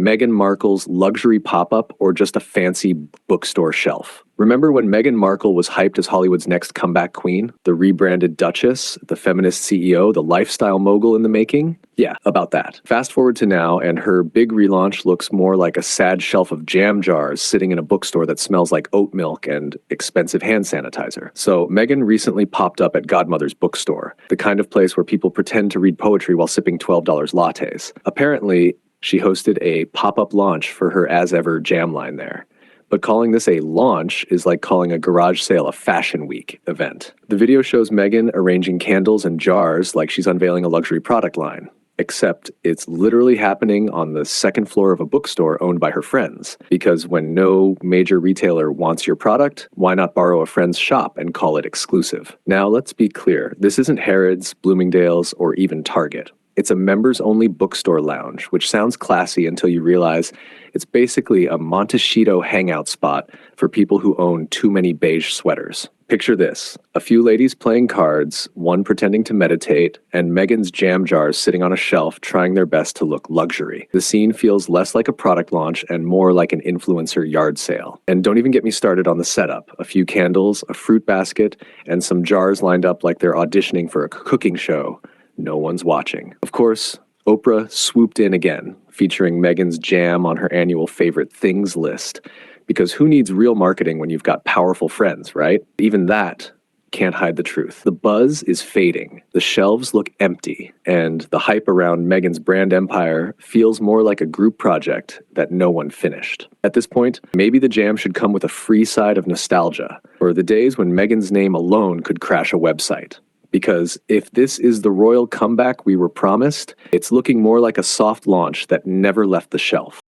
Meghan Markle's luxury pop-up or just a fancy bookstore shelf? Remember when Meghan Markle was hyped as Hollywood's next comeback queen? The rebranded Duchess, the feminist CEO, the lifestyle mogul in the making? Yeah, about that. Fast forward to now, and her big relaunch looks more like a sad shelf of jam jars sitting in a bookstore that smells like oat milk and expensive hand sanitizer. So Meghan recently popped up at Godmother's Bookstore, the kind of place where people pretend to read poetry while sipping $12 lattes. Apparently, she hosted a pop-up launch for her as-ever jam line there. But calling this a launch is like calling a garage sale a fashion week event. The video shows Meghan arranging candles and jars like she's unveiling a luxury product line. Except it's literally happening on the second floor of a bookstore owned by her friends. Because when no major retailer wants your product, why not borrow a friend's shop and call it exclusive? Now, let's be clear. This isn't Harrods, Bloomingdale's, or even Target. It's a members-only bookstore lounge, which sounds classy until you realize it's basically a Montecito hangout spot for people who own too many beige sweaters. Picture this: a few ladies playing cards, one pretending to meditate, and Meghan's jam jars sitting on a shelf trying their best to look luxury. The scene feels less like a product launch and more like an influencer yard sale. And don't even get me started on the setup: a few candles, a fruit basket, and some jars lined up like they're auditioning for a cooking show. No one's watching. Of course, Oprah swooped in again, featuring Meghan's jam on her annual favorite things list. Because who needs real marketing when you've got powerful friends, right? Even that can't hide the truth. The buzz is fading, the shelves look empty, and the hype around Meghan's brand empire feels more like a group project that no one finished. At this point, maybe the jam should come with a free side of nostalgia, or the days when Meghan's name alone could crash a website. Because if this is the royal comeback we were promised, it's looking more like a soft launch that never left the shelf.